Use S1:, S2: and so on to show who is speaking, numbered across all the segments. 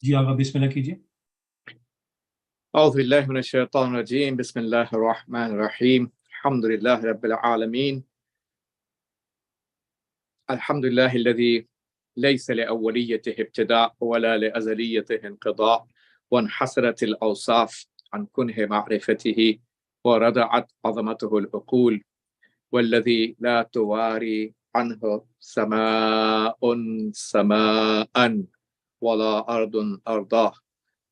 S1: जी आगा बिस्मिल्लाह कीजिए।
S2: أعوذ بالله من الشيطان الرجيم بسم الله الرحمن الرحيم الحمد لله رب العالمين الحمد لله الذي ليس لأوليته ابتداء ولا لأزليته انقضاء وانحسرت الأوصاف عن كنه معرفته وردعت عظمته العقول والذي لا تواري عنه سماء سماء ولا أرض أرضاه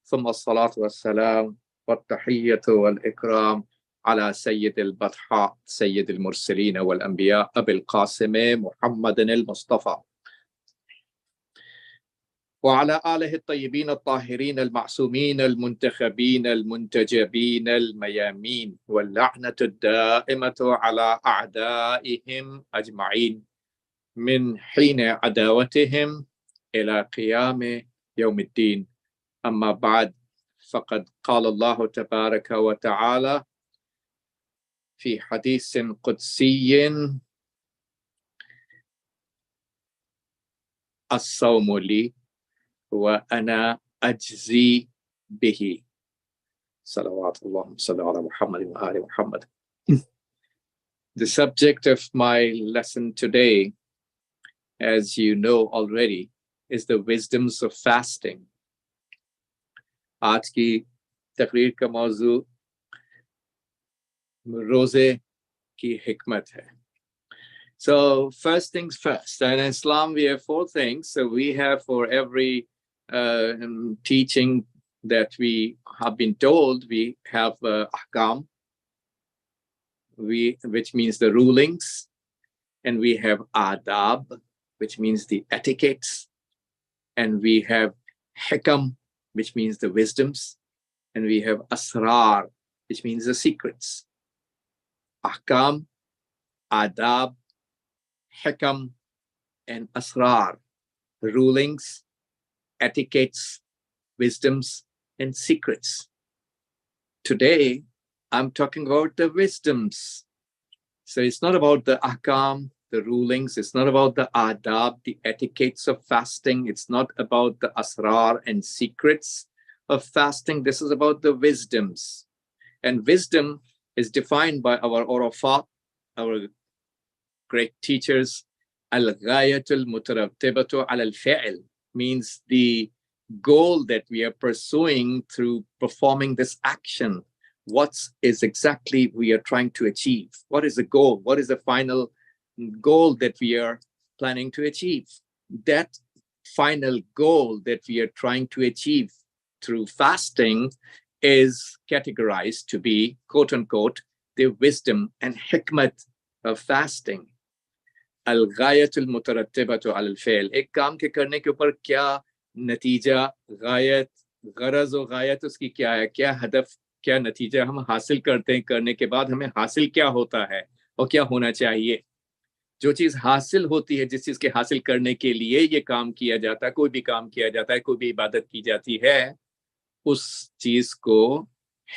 S2: ثم الصلاة والسلام والتحية والإكرام على سيد البطحاء سيد المرسلين والأنبياء أبي القاسم محمد المصطفى وعلى آله الطيبين الطاهرين المعصومين المنتخبين المنتجبين الميامين واللعنة الدائمة على أعدائهم أجمعين من حين عداوتهم إلى قيام يوم الدين. أما بعد فقد قال الله تبارك وتعالى في حديث قدسي الصوم لي وأنا أجزي به صلوات الله وسلم على محمد وآل محمد. The subject of my lesson today, as you know already, is the wisdoms of fasting. आज की तकरीर का मौजू रोजे की हिकमत है. So first things first, in Islam we have four things. So we have for every teaching that we have been told, we have ahkam, which means the rulings, and we have adab, which means the etiquettes, and we have hikam, which means the wisdoms, and we have asrar, which means the secrets. Ahkam, adab, hikam, and asrar, rulings, etiquettes, wisdoms, and secrets. Today, I'm talking about the wisdoms. So it's not about the ahkam, the rulings. It's not about the adab, the etiquettes of fasting. It's not about the asrar and secrets of fasting. This is about the wisdoms. And wisdom is defined by our urafat, our great teachers. Al-ghayatul mutarattibatu al-fi'l means the goal that we are pursuing through performing this action. What is exactly we are trying to achieve? What is the goal? What is the final goal that we are planning to achieve? That final goal that we are trying to achieve through fasting is categorized to be, quote unquote, the wisdom and hikmat of fasting. Al-ghayatul mutarattibatu al-fi'l. एक काम के करने के ऊपर क्या नतीजा, गायत, गरज और गायत उसकी क्या है, क्या हदफ, क्या नतीजा हम हासिल करते हैं, करने के बाद हमें हासिल क्या होता है और क्या होना चाहिए. जो चीज हासिल होती है, जिस चीज के हासिल करने के लिए ये काम किया जाता है, कोई भी काम किया जाता है, कोई भी इबादत की जाती है, उस चीज को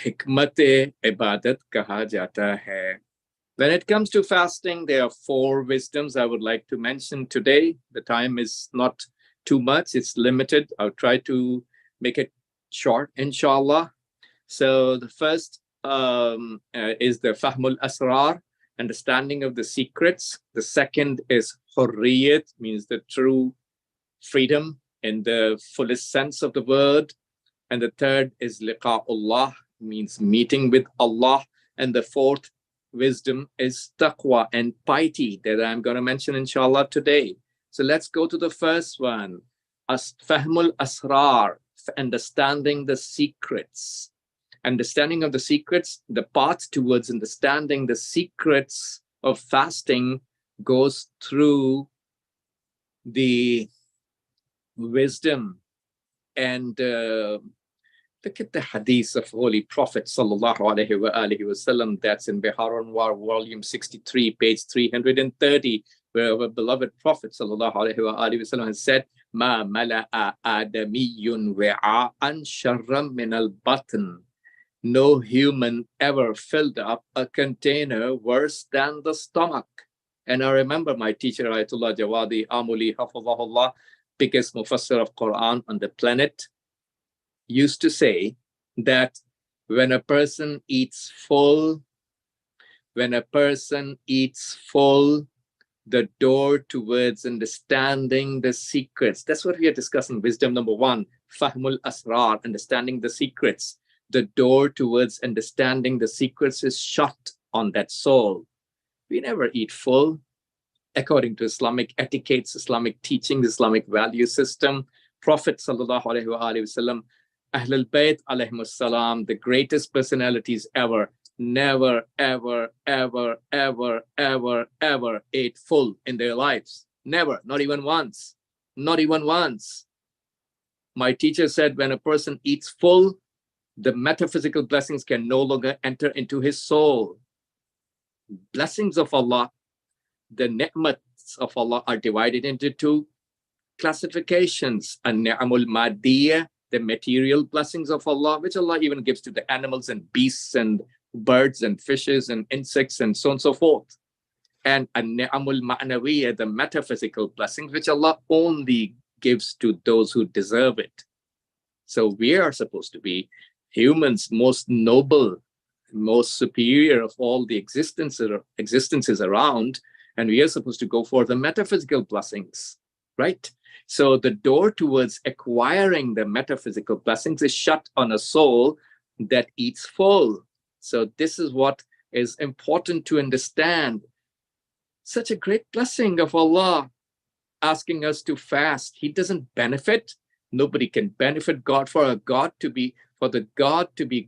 S2: हिकमत इबादत कहा जाता है. When it comes to fasting, there are four wisdoms I would like to mention today. The time is not too much, it's limited. I'll try to make it short, inshallah. So the first is the fahmul asrar, understanding of the secrets. The second is hurriyat, means the true freedom in the fullest sense of the word. And the third is liqa'ullah, means meeting with Allah. And the fourth wisdom is taqwa and piety that I'm going to mention inshallah today. So let's go to the first one. Fahmul asrar, understanding the secrets. Understanding of the secrets, the path towards understanding the secrets of fasting goes through the wisdom. And look at the hadith of Holy Prophet sallallahu alaihi wasallam. That's in Bihar Anwar, volume 63, page 330, where our beloved Prophet sallallahu alaihi wasallam has said, "Ma mala'a adamiyyun wi'a'an sharran min al-batn." No human ever filled up a container worse than the stomach. And I remember my teacher Ayatollah Jawadi Amuli Hafizahullah, biggest mufassir of Quran on the planet. used to say that when a person eats full, the door towards understanding the secrets. That's what we are discussing. Wisdom number one, Fahmul Asrar, understanding the secrets. The door towards understanding the secrets is shut on that soul. We never eat full. According to Islamic etiquettes, Islamic teachings, Islamic value system, Prophet sallallahu alaihi wasallam, Ahlul Bayt alayhimus salam, the greatest personalities ever, never, ever, ever, ever, ever, ever ate full in their lives. Never, not even once. Not even once. My teacher said when a person eats full, the metaphysical blessings can no longer enter into his soul. Blessings of Allah, the ni'mats of Allah are divided into two classifications. An-ni'amul madiyah, the material blessings of Allah, which Allah even gives to the animals and beasts and birds and fishes and insects and so on and so forth. And an-ni'amul ma'nawiyah, the metaphysical blessings, which Allah only gives to those who deserve it. So we are supposed to be humans, most noble, most superior of all the existences around, and we are supposed to go for the metaphysical blessings, right? So the door towards acquiring the metaphysical blessings is shut on a soul that eats full. So this is what is important to understand. Such a great blessing of Allah asking us to fast. He doesn't benefit. Nobody can benefit God. For the God to be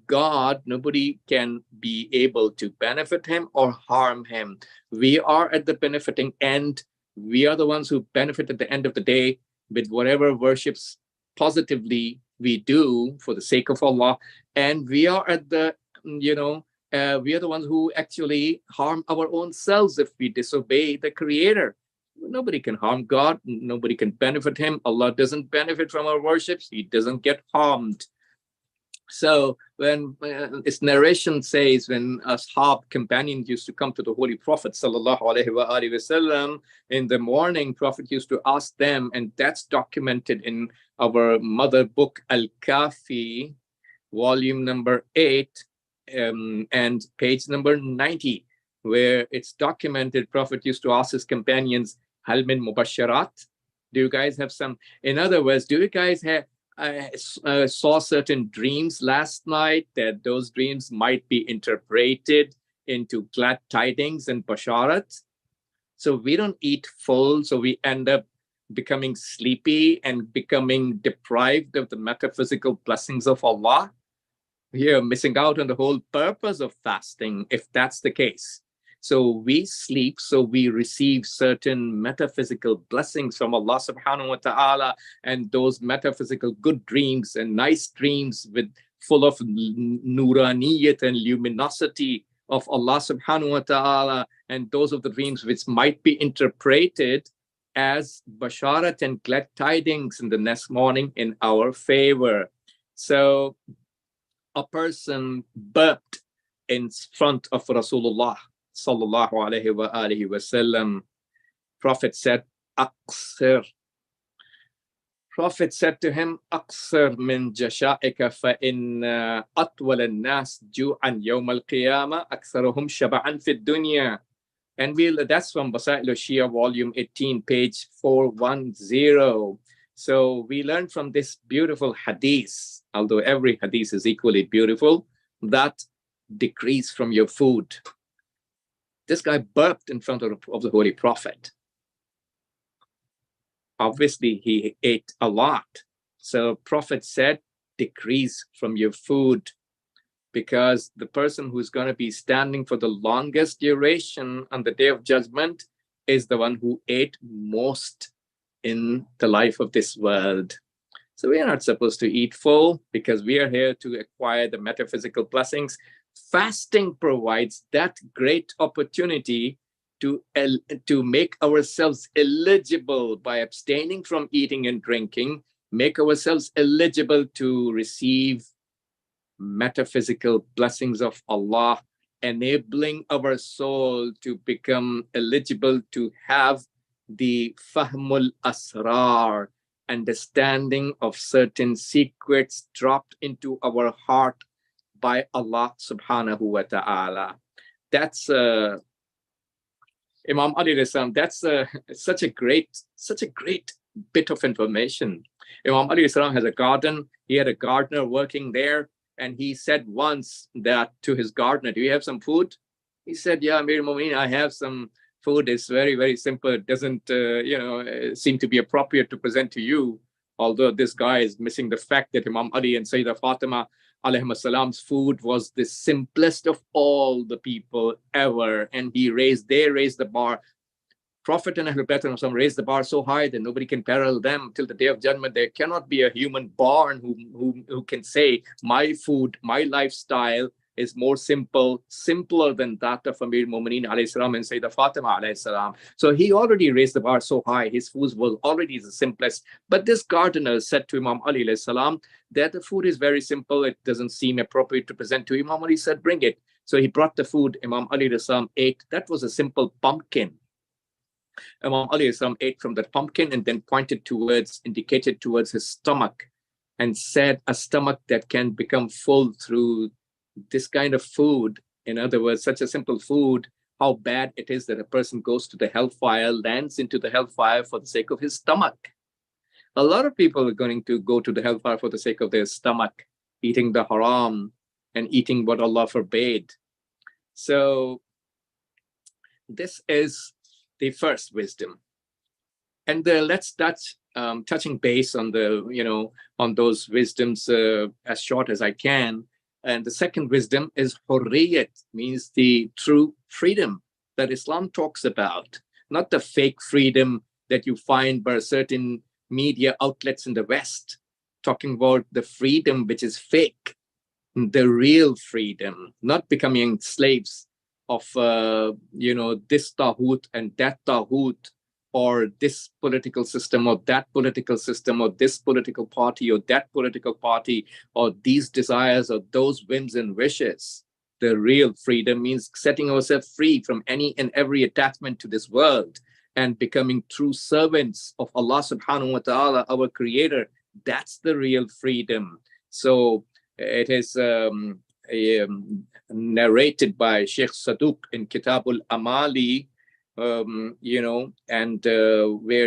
S2: God, nobody can be able to benefit him or harm him. We are at the benefiting end. We are the ones who benefit at the end of the day with whatever worships positively we do for the sake of Allah. And we are at the, we are the ones who actually harm our own selves if we disobey the Creator. Nobody can harm God. Nobody can benefit him. Allah doesn't benefit from our worships. He doesn't get harmed. So when its narration says when ashab companions used to come to the Holy Prophet sallallahu alaihi wasallam in the morning, Prophet used to ask them, and that's documented in our mother book Al-Kafi, volume number 8, and page number 90, where it's documented. Prophet used to ask his companions, "Hal min mubasharat?" Do you guys have some? In other words, do you guys have? Saw certain dreams last night that those dreams might be interpreted into glad tidings and basharat. So we don't eat full, so we end up becoming sleepy and becoming deprived of the metaphysical blessings of Allah. We are missing out on the whole purpose of fasting if that's the case. So we sleep, so we receive certain metaphysical blessings from Allah subhanahu wa ta'ala, and those metaphysical good dreams and nice dreams full of nuraniyat and luminosity of Allah subhanahu wa ta'ala, and those of the dreams which might be interpreted as basharat and glad tidings in the next morning in our favor. So a person burped in front of Rasulullah sallallahu alaihi wa alihi wasallam. Prophet said, "Aqsir." Prophet said to him, "Aqsir min jasha'ika fa in atwal an-nas ju'an yawm al-qiyamah aktharuhum shaba'an fi dunya." And that's from Basail al-Shia, volume 18, page 410. So we learn from this beautiful hadith, although every hadith is equally beautiful, that decrease from your food. This guy burped in front of the Holy Prophet. Obviously, he ate a lot. So Prophet said, decrease from your food, because the person who's going to be standing for the longest duration on the Day of Judgment is the one who ate most in the life of this world. So we are not supposed to eat full because we are here to acquire the metaphysical blessings. Fasting provides that great opportunity to make ourselves eligible by abstaining from eating and drinking, make ourselves eligible to receive metaphysical blessings of Allah, enabling our soul to become eligible to have the Fahmul Asrar understanding of certain secrets dropped into our heart by Allah subhanahu wa ta'ala. That's Imam Ali alayhi salam, that's such a great bit of information. Imam Ali alayhi salam has a garden. He had a gardener working there, and he said once that to his gardener, "Do you have some food?" He said, "Yeah, Amir Mu'mineen, I have some food. It's very, very simple. It doesn't seem to be appropriate to present to you." Although this guy is missing the fact that Imam Ali and Sayyidah Fatima alayhi salam's food was the simplest of all the people ever, and they raised the bar. Prophet and Ahlul Bayt raised the bar so high that nobody can parallel them till the day of judgment. There cannot be a human born who can say my food, my lifestyle is more simpler than that of Amir Mu'mineen alayhi salam and Sayyidah Fatima alayhi salam. So he already raised the bar so high. His food was already the simplest. But this gardener said to Imam Ali alayhi salam that the food is very simple. It doesn't seem appropriate to present to Imam Ali. Said, "Bring it." So he brought the food. Imam Ali alayhi salam ate. That was a simple pumpkin. Imam Ali alayhi salam ate from that pumpkin and then indicated towards his stomach and said, "A stomach that can become full through this kind of food." In other words, such a simple food, how bad it is that a person goes to the hellfire, lands into the hellfire for the sake of his stomach. A lot of people are going to go to the hellfire for the sake of their stomach, eating the haram and eating what Allah forbade. So this is the first wisdom. And let's touching base on on those wisdoms as short as I can. And the second wisdom is hurriyat, means the true freedom that Islam talks about, not the fake freedom that you find by certain media outlets in the West, talking about the freedom which is fake, the real freedom, not becoming slaves of this taghut and that taghut, or this political system or that political system, or this political party or that political party, or these desires or those whims and wishes. The real freedom means setting ourselves free from any and every attachment to this world and becoming true servants of Allah subhanahu wa ta'ala, our creator. That's the real freedom. So it is narrated by Sheikh Saduq in Kitabul Amali, where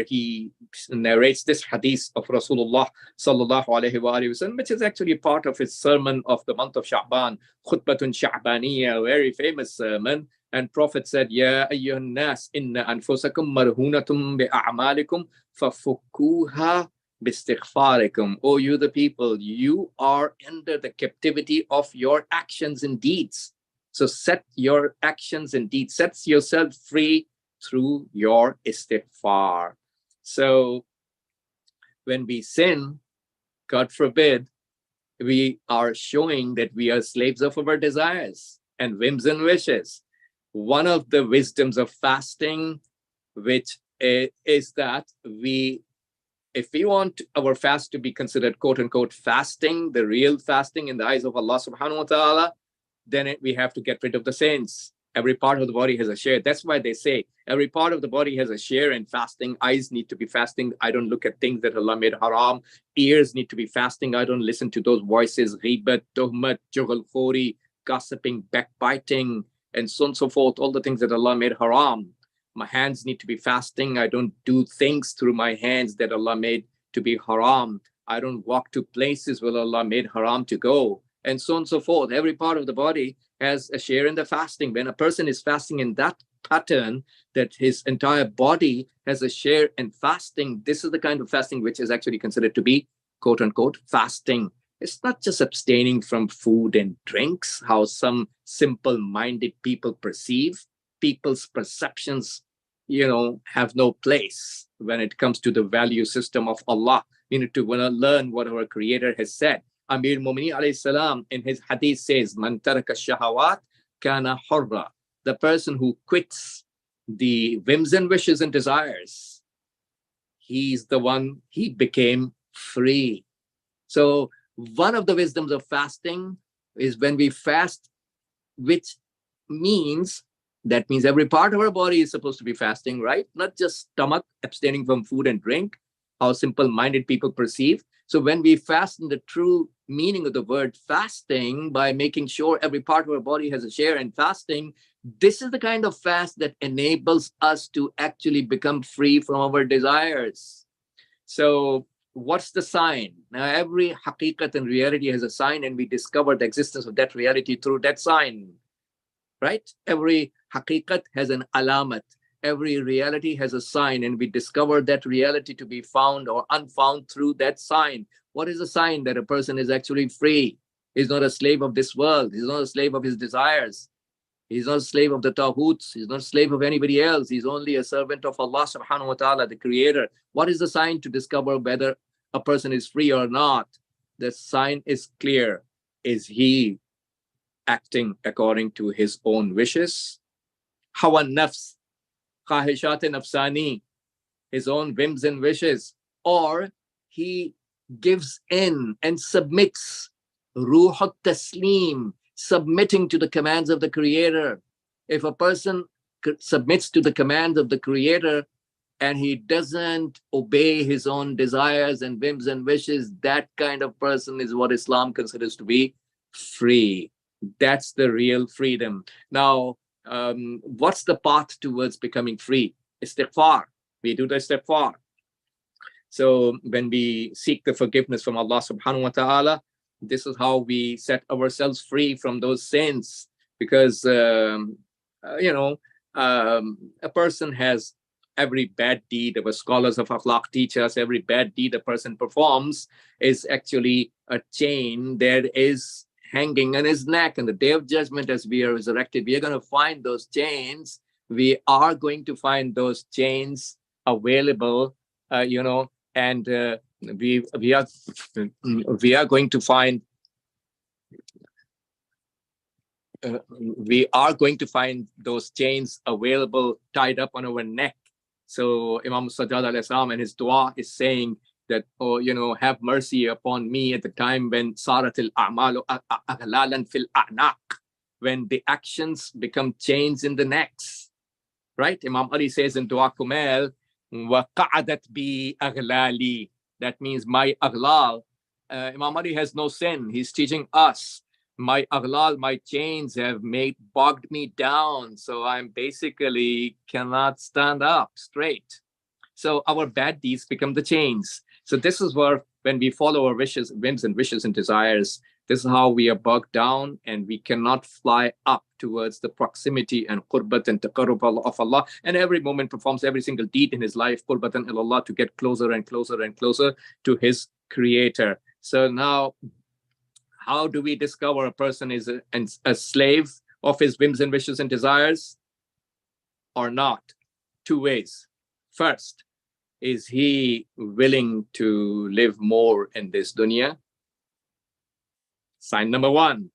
S2: he narrates this hadith of Rasulullah sallallahu alaihi wasallam, which is actually part of his sermon of the month of Sha'ban, Khutbatun Sha'baniyya, a very famous sermon. And Prophet said, "Ya ayyuhan nas, inna anfusakum marhunatum bi a'malikum fafukkuha bistighfarikum." Oh, you the people, you are under the captivity of your actions and deeds. So set your actions and deeds, set yourself free through your istighfar. So when we sin, God forbid, we are showing that we are slaves of our desires and whims and wishes. One of the wisdoms of fasting, which is that if we want our fast to be considered quote unquote fasting, the real fasting in the eyes of Allah subhanahu wa ta'ala, then we have to get rid of the sins. Every part of the body has a share. That's why they say every part of the body has a share in fasting. Eyes need to be fasting. I don't look at things that Allah made haram. Ears need to be fasting. I don't listen to those voices, ghibat, tuhmat, jughal-khori, gossiping, backbiting, and so on and so forth, all the things that Allah made haram. My hands need to be fasting. I don't do things through my hands that Allah made to be haram. I don't walk to places where Allah made haram to go, and so on and so forth. Every part of the body has a share in the fasting. When a person is fasting in that pattern, that his entire body has a share in fasting, this is the kind of fasting which is actually considered to be quote unquote fasting. It's not just abstaining from food and drinks, how some simple-minded people perceive. People's perceptions, have no place when it comes to the value system of Allah. We need to learn what our Creator has said. Amir Mu'mineen alayhi salam in his hadith says, "Man taraka shahawat kana hurra." The person who quits the whims and wishes and desires, he became free. So one of the wisdoms of fasting is when we fast, which means every part of our body is supposed to be fasting, right? Not just stomach, abstaining from food and drink. how simple-minded people perceive. So when we fast in the true meaning of the word fasting, by making sure every part of our body has a share in fasting, this is the kind of fast that enables us to actually become free from our desires. So what's the sign? Now, every haqiqat and reality has a sign, and we discover the existence of that reality through that sign, right? Every haqiqat has an alamat. Every reality has a sign, and we discover that reality to be found or unfound through that sign. What is the sign? That a person is actually free. He's not a slave of this world. He's not a slave of his desires. He's not a slave of the tawhuts. He's not a slave of anybody else. He's only a servant of Allah subhanahu wa ta'ala, the creator. What is the sign to discover whether a person is free or not? The sign is clear. Is he acting according to his own wishes? Hawa nafs, khahishat nafsani, his own whims and wishes, or he gives in and submits, ruhut taslim, submitting to the commands of the creator. If a person submits to the commands of the creator and he doesn't obey his own desires and whims and wishes, that kind of person is what Islam considers to be free. That's the real freedom. Now, what's the path towards becoming free? Istighfar. We do the istighfar. So when we seek the forgiveness from Allah subhanahu wa ta'ala, this is how we set ourselves free from those sins. Because, a person has every bad deed. Our scholars of akhlaq teach us every bad deed a person performs is actually a chain that is hanging on his neck. On the day of judgment, as we are resurrected, we are going to find those chains. We are going to find those chains available, and we are going to find those chains available tied up on our neck. So Imam Sajjad alayhi salam and his dua is saying that, have mercy upon me at the time when saratil a'malu aghlalan fil a'naq, when the actions become chains in the necks, right? Imam Ali says in Dua Kumail, wa qa'adat bi aghlali, that means my aghlal. Imam Ali has no sin. He's teaching us, my aghlal, my chains have bogged me down, so I'm basically cannot stand up straight. So our bad deeds become the chains. So this is where, when we follow our wishes, whims and wishes and desires, this is how we are bogged down, and we cannot fly up towards the proximity and qurbat and taqarrub of Allah. And every moment performs every single deed in his life, qurbatan ilallah, to get closer and closer and closer to his creator. So now, how do we discover a person is a slave of his whims and wishes and desires or not? Two ways. First, is he willing to live more in this dunya? Sign number one.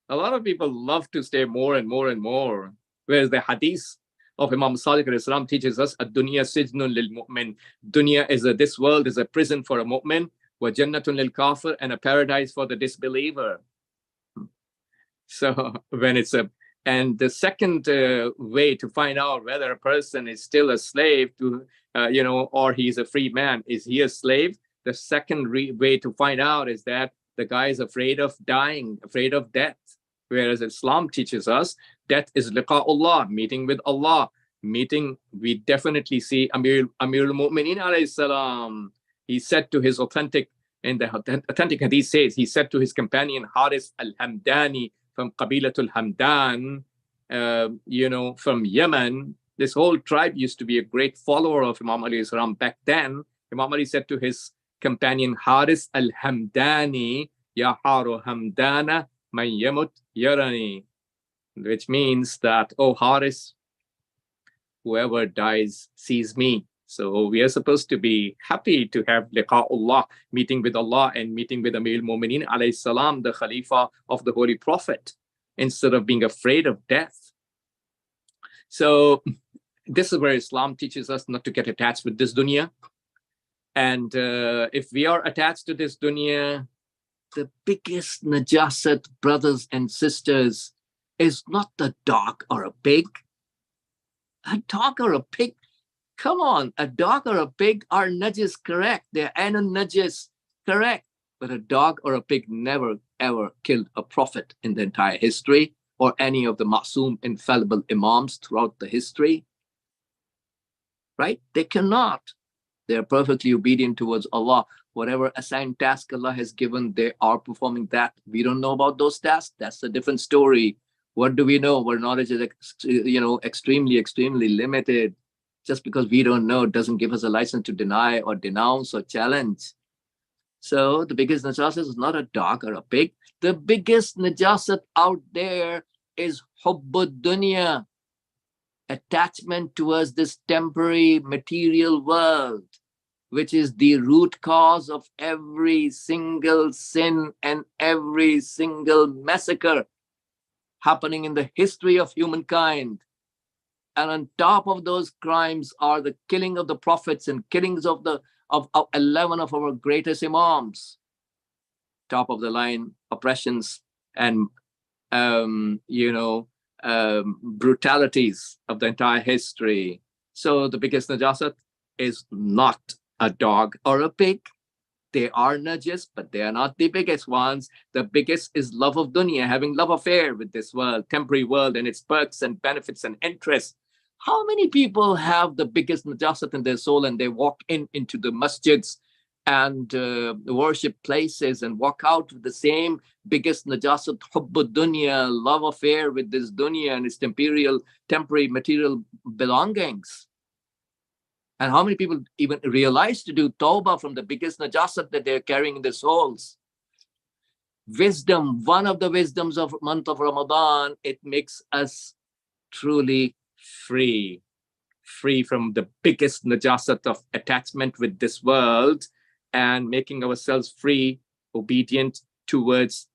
S2: A lot of people love to stay more and more and more, whereas the hadith of Imam Sadiq al-Islam teaches us, ad-dunya sijnun lil mu'min. Dunya this world is a prison for a mu'min, wa jannatun lil kafir, and a paradise for the disbeliever. So and the second way to find out whether a person is still a slave to, or he's a free man, is he a slave? The second way to find out is that the guy is afraid of dying, afraid of death. Whereas Islam teaches us death is liqa'ullah, meeting with Allah. We definitely see Amir al-Mu'mineen alayhi salam. He said to his authentic hadith says, he said to his companion Haris al-Hamdani from Qabilatul Hamdan, from Yemen. This whole tribe used to be a great follower of Imam Ali salam back then. Imam Ali said to his companion Haris al-Hamdani, Ya Haru Hamdana man yamut yarani, which means that, oh Haris, whoever dies sees me. So we are supposed to be happy to have liqa'ullah, meeting with Allah and meeting with Amir al-Mu'mineen alayhi salam, the Khalifa of the Holy Prophet, instead of being afraid of death. So this is where Islam teaches us not to get attached with this dunya. And if we are attached to this dunya, the biggest najasat, brothers and sisters, is not the dog or a pig. A dog or a pig Come on, a dog or a pig are najis, correct? They're najis, correct? But a dog or a pig never ever killed a prophet in the entire history, or any of the Ma'soom infallible Imams throughout the history. Right? They cannot. They're perfectly obedient towards Allah. Whatever assigned task Allah has given, they are performing that. We don't know about those tasks. That's a different story. What do we know? Our knowledge is, extremely, extremely limited. Just because we don't know doesn't give us a license to deny or denounce or challenge. So the biggest najasat is not a dog or a pig. The biggest najasat out there is hubbud dunya, attachment towards this temporary material world, which is the root cause of every single sin and every single massacre happening in the history of humankind. And on top of those crimes are the killing of the prophets and killings of 11 of our greatest Imams. Top of the line oppressions and brutalities of the entire history. So the biggest najasat is not a dog or a pig. They are najis, but they are not the biggest ones. The biggest is love of dunya, having love affair with this world, temporary world, and its perks and benefits and interests. How many people have the biggest najasat in their soul, and they walk into the masjids and worship places and walk out with the same biggest najasat, hubbud dunya, love affair with this dunya and its temporary material belongings? And how many people even realize to do tawbah from the biggest najasat that they're carrying in their souls? Wisdom, one of the wisdoms of month of Ramadan, it makes us truly free from the biggest najasat of attachment with this world, and making ourselves free, obedient towards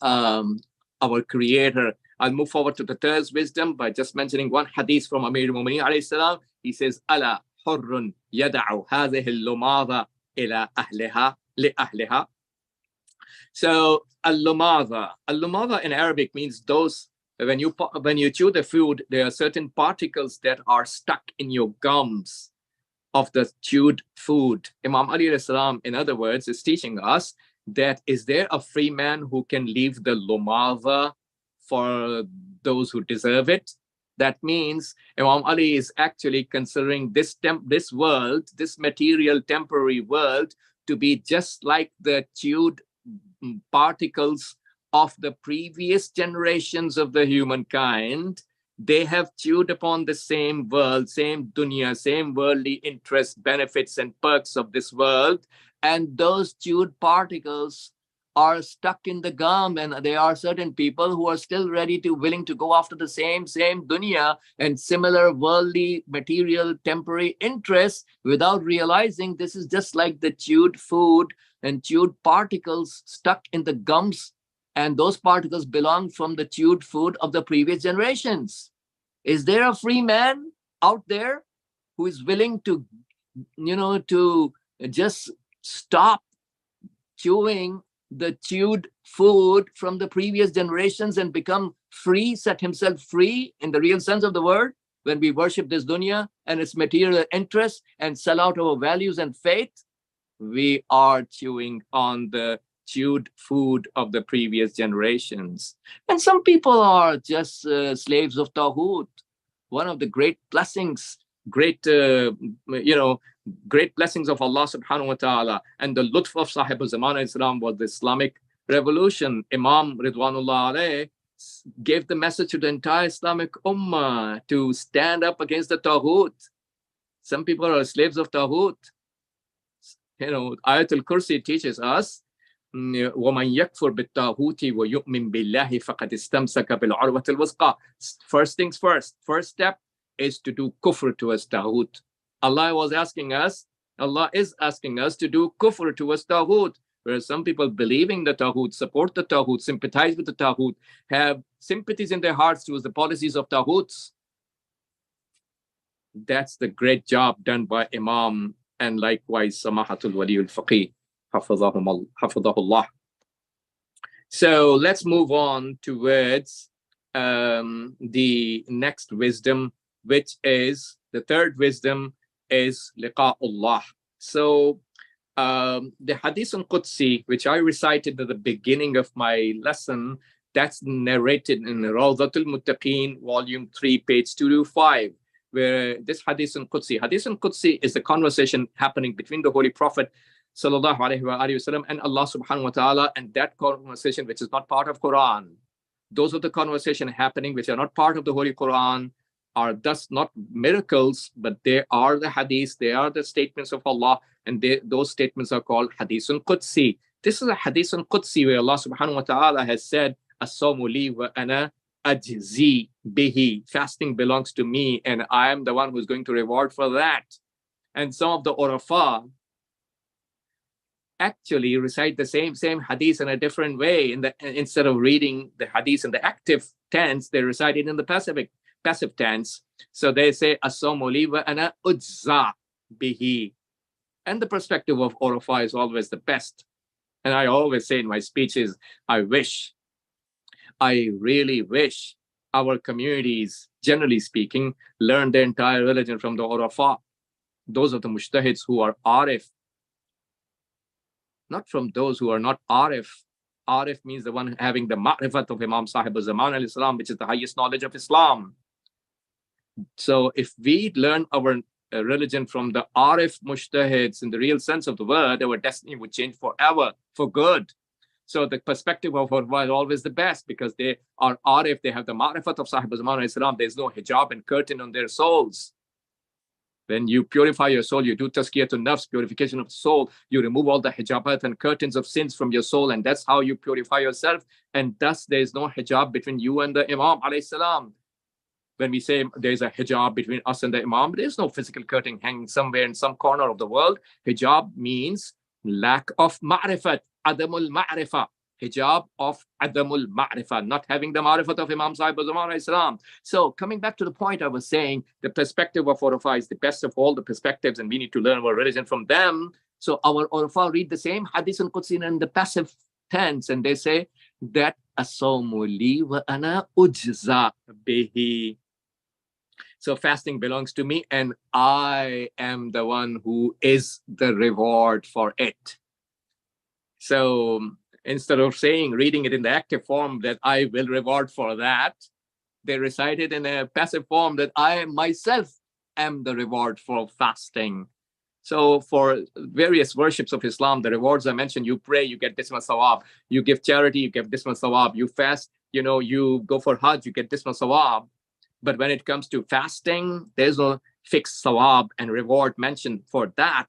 S2: our Creator. I'll move forward to the third wisdom by just mentioning one hadith from Amir al-Mu'mineen alayhi salam. He says, "Ala hurrun yada'u hadhihi al-lumadha ila ahliha li ahliha." So al-lumadha in Arabic means those, when you chew the food, there are certain particles that are stuck in your gums of the chewed food. Imam Ali alayhi salam, in other words, is teaching us that is there a free man who can leave the lumadha for those who deserve it? That means Imam Ali is actually considering this world, this material temporary world, to be just like the chewed particles of the previous generations of the humankind. They have chewed upon the same world, same dunya, same worldly interests, benefits, and perks of this world. And those chewed particles are stuck in the gum, and there are certain people who are still willing to go after the same dunya and similar worldly, material, temporary interests without realizing this is just like the chewed food and chewed particles stuck in the gums, and those particles belong from the chewed food of the previous generations. Is there a free man out there who is willing to, to just stop chewing the chewed food from the previous generations and become free, set himself free in the real sense of the word, when we worship this dunya and its material interests and sell out our values and faith? We are chewing on the chewed food of the previous generations. And some people are just slaves of Tawhut. One of the great blessings, great blessings of Allah subhanahu wa ta'ala and the lutf of Sahib al-Zaman Islam was the Islamic revolution. Imam Ridwanullah alayh gave the message to the entire Islamic ummah to stand up against the Tawhut. Some people are slaves of Tawhut. Ayatul Kursi teaches us, وَمَنْ يَكْفُرْ بِالتَّاغُوتِ وَيُؤْمِنْ بِاللَّهِ فَقَدْ اسْتَمْسَكَ بِالْعُرْوَةِ الْوُثْقَى. First things first. First step is to do kufr towards Tawhut. Allah is asking us to do kufr towards Tawhut, where some people believing the Tawhut, support the Tawhut, sympathize with the Tawhut, have sympathies in their hearts towards the policies of Tawhuts. That's the great job done by Imam, and likewise Samahatul Waliul Faqih, Hafidhahullah. So let's move on towards the next wisdom which is the third wisdom is liqa'ullah. So the Hadith al-Qudsi, which I recited at the beginning of my lesson, that's narrated in Rawdatul Muttaqeen, volume 3, page 225, where this Hadith al-Qudsi is the conversation happening between the Holy Prophet sallallahu alaihi wasallam and Allah subhanahu wa ta'ala, and that conversation which is not part of Quran. Those are the conversation happening which are not part of the Holy Quran, are thus not miracles, but they are the hadiths, they are the statements of Allah, and those statements are called Hadith al-Qudsi. This is a Hadith al-Qudsi where Allah subhanahu wa ta'ala has said, As-sawmu li wa ana ajzi bihi. Fasting belongs to me, and I am the one who's going to reward for that. And some of the Urafa actually recite the same hadith in a different way. Instead of reading the hadith in the active tense, they recite it in the passive tense. So they say, As-sawmu li wa ana ujza bihi. And the perspective of Urafa is always the best. And I always say in my speeches, I really wish our communities, generally speaking, learn the entire religion from the Urafa. Those are the mujtahids who are arif, not from those who are not arif. Arif means the one having the ma'rifat of Imam Sahib al-Zaman al-Islam, which is the highest knowledge of Islam. So if we learn our religion from the arif mujtahids in the real sense of the word, our destiny would change forever, for good. So the perspective of Urwa is always the best because they are arif, they have the ma'rifat of Sahib al-Zaman al-Islam. There's no hijab and curtain on their souls. When you purify your soul, you do tazkiyatun nafs, purification of the soul, you remove all the hijabat and curtains of sins from your soul, and that's how you purify yourself. And thus there is no hijab between you and the Imam alayhi salam. When we say there's a hijab between us and the Imam, there's no physical curtain hanging somewhere in some corner of the world. Hijab means lack of ma'rifat, adamul ma'rifah. Hijab of adamul ma'rifah, not having the ma'rifat of Imam Sahib al-Zaman al-Islam. So coming back to the point I was saying, the perspective of Urafa is the best of all the perspectives, and we need to learn our religion from them. So our Urafa read the same Hadith al-Qudsi in the passive tense, and they say that as-sawmu li wa ana ujza bihi. So fasting belongs to me, and I am the one who is the reward for it. So instead of reading it in the active form that I will reward for that, they recite it in a passive form that I myself am the reward for fasting. So for various worships of Islam, the rewards I mentioned, you pray, you get this much sawab. You give charity, you get this much sawab. You fast, you go for Hajj, you get this much sawab. But when it comes to fasting, there's no fixed sawab and reward mentioned for that,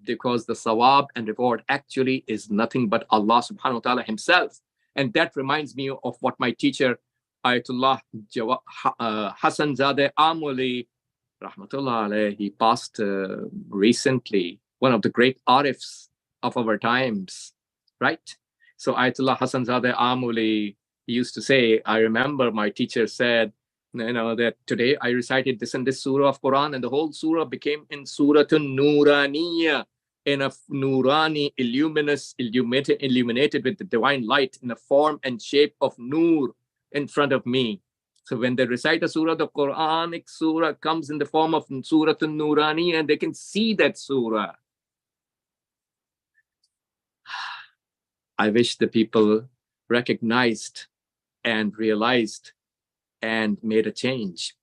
S2: because the sawab and reward actually is nothing but Allah subhanahu wa ta'ala himself. And that reminds me of what my teacher, Ayatollah Hassan Zadeh Amuli, rahmatullah alayhi, he passed recently, one of the great arifs of our times, right? So Ayatollah Hassan Zadeh Amuli, he used to say, I remember my teacher said, that today I recited this and this surah of Quran, and the whole surah became in Suratun Nuraniya, in a Nurani, illuminated with the divine light in the form and shape of Nur in front of me. So when they recite a surah, the Quranic surah comes in the form of Suratun Nurani, and they can see that surah. I wish the people recognized and realized and made a change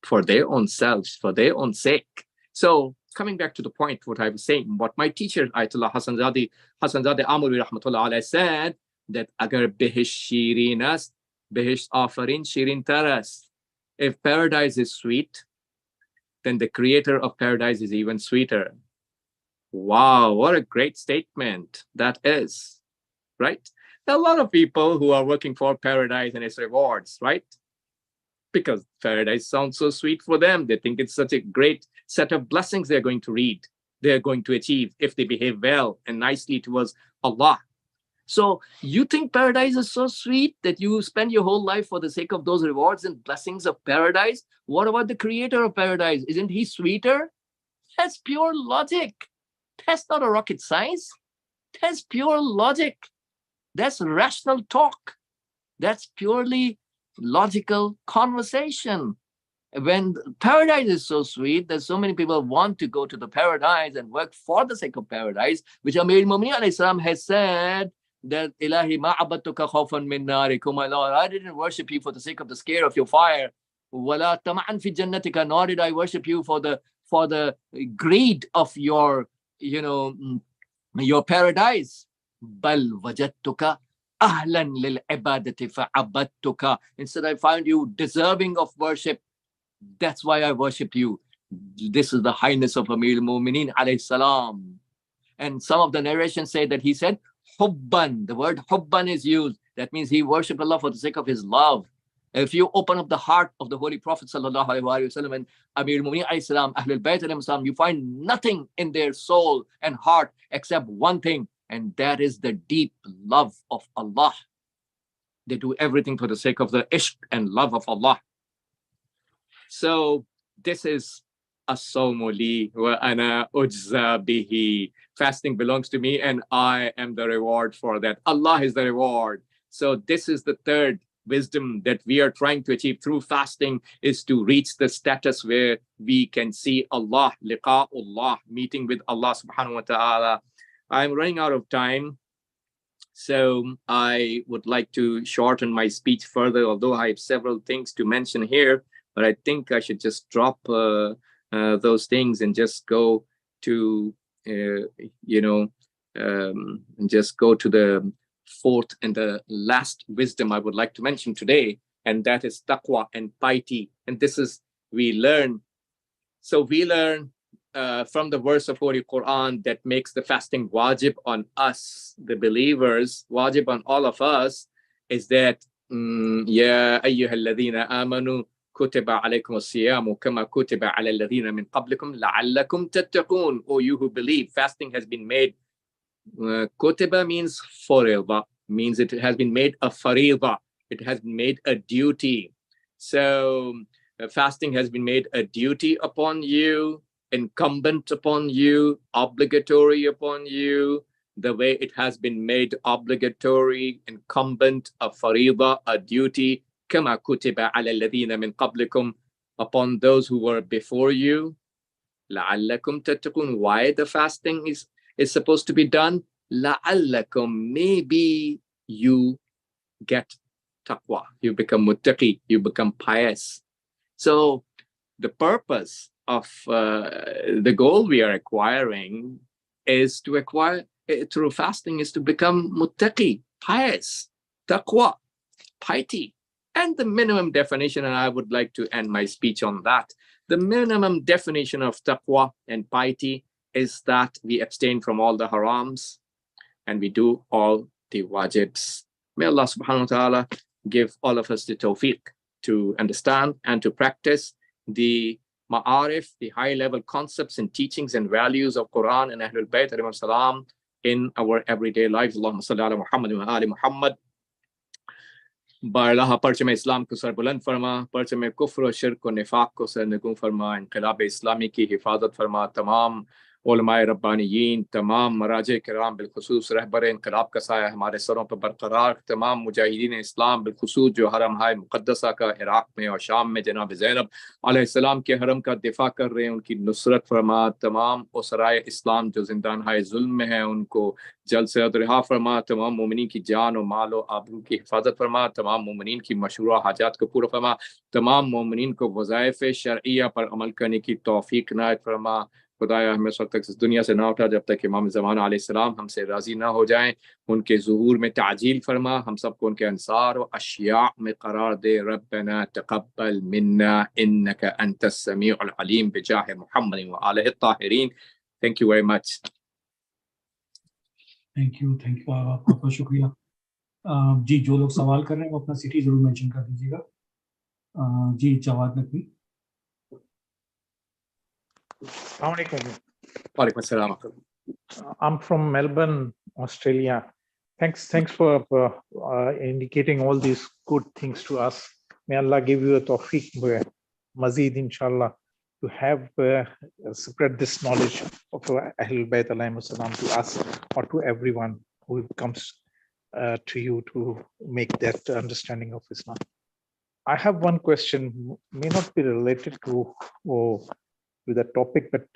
S2: for their own selves, for their own sake. So coming back to the point, what I was saying, what my teacher, Ayatollah Hassan Zadeh Amuri rahmatullah alayhi said, that agar behish shirin ast, behish afarin shirin taras. If paradise is sweet, then the creator of paradise is even sweeter. Wow, what a great statement that is, right? There are a lot of people who are working for paradise and its rewards, right? Because paradise sounds so sweet for them. They think it's such a great set of blessings they're going to achieve if they behave well and nicely towards Allah. So you think paradise is so sweet that you spend your whole life for the sake of those rewards and blessings of paradise? What about the creator of paradise? Isn't he sweeter? That's pure logic. That's not a rocket science. That's pure logic. That's rational talk. That's purely logical conversation. when paradise is so sweet, there's so many people want to go to the paradise and work for the sake of paradise, which Amir al-Mu'mineen alayhi salam has said that Ilahi ma abadtuka khawfan min narikum, my Lord, I didn't worship you for the sake of the scare of your fire. Wala tama'an fi jannatika, nor did I worship you for the greed of your, your paradise. Bal wajadtuka ahlan lil ibadati fa'abadtuka. Instead, I found you deserving of worship. That's why I worshipped you. This is the highness of Amir al-Mu'mineen alayhi salam. And some of the narrations say that he said hubban. The word hubban is used. That means he worshipped Allah for the sake of his love. If you open up the heart of the Holy Prophet sallallahu alaihi wasallam and Amir al-Mu'mineen alayhi salam, Ahlul Bayt alayhi salam, you find nothing in their soul and heart except one thing, and that is the deep love of Allah. They do everything for the sake of the ishq and love of Allah. So this is as-sawmu li wa ana ujza bihi. Fasting belongs to me and I am the reward for that. Allah is the reward. So this is the third wisdom that we are trying to achieve through fasting, is to reach the status where we can see Allah, liqa'ullah, meeting with Allah subhanahu wa ta'ala. I'm running out of time, so I would like to shorten my speech further, although I have several things to mention here, but I think I should just drop those things and just go to, just go to the fourth and the last wisdom I would like to mention today, and that is taqwa and piety. And this is, we learn from the verse of Holy Quran that makes the fasting wajib on us, the believers, wajib on all of us, is that Ya ayyuhalladhina amanu kutiba alaykum as-siyamu kama kutiba ala alladhina min qablikum la'allakum tattaqun. O you who believe, fasting has been made. Kutiba means fariḍa, means it has been made a fariḍa. It has been made a duty. So fasting has been made a duty upon you, incumbent upon you, obligatory upon you, the way it has been made obligatory, incumbent, a fariḍa, a duty, kama kutiba ala alladhina min qablikum, upon those who were before you. La'allakum tattaqun. Why the fasting is supposed to be done? La'allakum, maybe you get taqwa, you become muttaqi, you become pious. So the purpose of the goal we are acquiring is to acquire through fasting is to become muttaqi, pious, taqwa, piety. And the minimum definition, and I would like to end my speech on that, the minimum definition of taqwa and piety is that we abstain from all the harams and we do all the wajibs. May Allah subhanahu wa ta'ala give all of us the tawfiq to understand and to practice the ma'arif, the high-level concepts and teachings and values of Quran and Ahlul Bayt alayhim salam in our everyday lives. Allahumma salli ala Muhammad wa ali Muhammad. बारलाहा परचम इस्लाम को sir बुलंद फरमा, परचम कुफ्र और शिर्क और निफाक को sir नगूं फरमा, इनकलाब इस्लामी की हिफाजत फरमा, तमाम उलमाए रब्बानियीन, तमाम मराजे किराम बिलखुसूस रहबर इनकलाब का साया हमारे सरों पर बरकरार, तमाम मुजाहिदीन इस्लाम बिलखुसूस जो हरम हाय मुक़द्दसा का इराक़ में और शाम में जनाब ज़ैनब अलैहिस्सलाम के हरम का दिफा कर रहे हैं, उनकी नुसरत फरमा, तमाम उसराए इस्लाम जो जिंदान हाय जुल्म में है उनको जल्द से जल्द रिहा फरमा, तमाम मोमिनीन की जान और माल और आबरू की हिफाजत फरमा, तमाम मोमिनीन की मशरूआ हाजात को पूरा फरमा, तमाम मोमिनीन को वज़ाइफ़ शरइया पर अमल करने की तौफीक नायत फरमा। खुदाया हमें उस वक्त तक इस दुनिया से ना उठा जब तक इमाम ज़मान अलैहिस्सलाम हमसे राज़ी ना हो जाएं, उनके ज़ुहूर में ताजील फरमा, हम सबको उनके अंसार और अशिया में करार दे। रब्बना तक़ब्बल मिन्ना इन्नका अंतस समीउल अलीम बिजाह मुहम्मद व आलिहि ताहिरीन। Thank you very much.
S1: Thank you आपका बहुत शुक्रिया। जी जो लोग सवाल कर रहे हैं वो अपना सिटी जरूर मेंशन कर दीजिएगा। जी Jawad Naqvi.
S3: I'm from Melbourne, Australia. Thanks for indicating all these good things to us. May Allah give you a tawfiq, mazid inshallah, to have spread this knowledge of Ahlul Bayt alayhim salam to us or to everyone who comes to you to make that understanding of Islam. I have one question, may not be related to the topic, but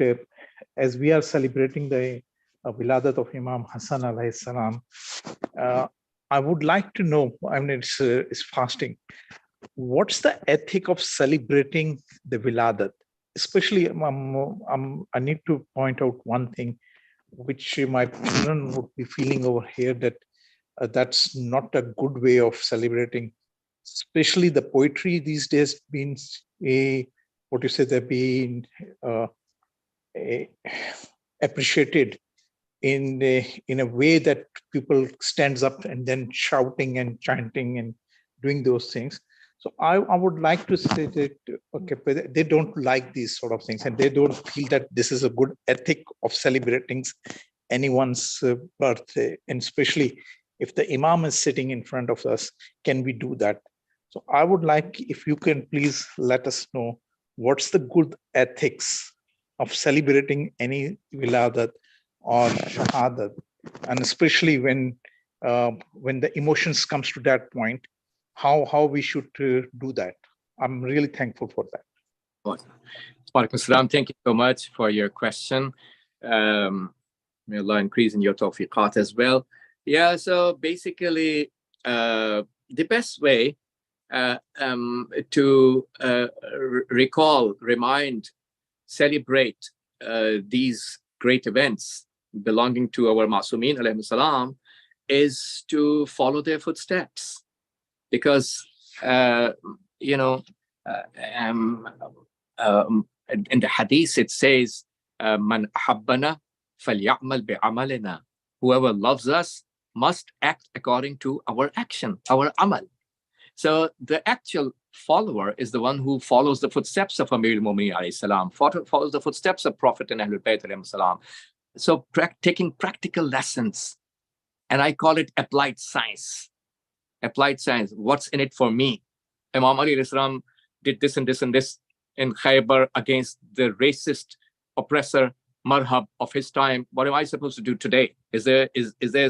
S3: as we are celebrating the Wiladat of Imam Hassan alayhi salam, I would like to know, I mean, it's fasting. What's the ethic of celebrating the Wiladat? Especially, I need to point out one thing, which my children would be feeling over here, that that's not a good way of celebrating. Especially the poetry these days being they're being appreciated in a way that people stands up and then shouting and chanting and doing those things. So I would like to say that, okay, but they don't like these sort of things, and they don't feel that this is a good ethic of celebrating anyone's birthday, and especially if the Imam is sitting in front of us, can we do that? So I would like, if you can please let us know, what's the good ethics of celebrating any Wiladat or Shahadat, and especially when the emotions comes to that point, how we should do that. I'm really thankful for that.
S2: Walaikum Assalam. Thank you so much for your question. May Allah increase in your tawfiqat as well. Yeah, so basically, the best way to recall, remind, celebrate these great events belonging to our Masumin alayhi salam is to follow their footsteps. Because, in the hadith it says, Man ahabbana faly'amal bi'amalina. Whoever loves us must act according to our action, our amal. So the actual follower is the one who follows the footsteps of Amir al-Mu'minin alayhi salam, follows the footsteps of Prophet and Ahlul Bayt alayhi salam. So taking practical lessons, and I call it applied science. Applied science. What's in it for me? Imam Ali alayhi salam did this and this and this in Khaybar against the racist oppressor marhab of his time. What am I supposed to do today? Is there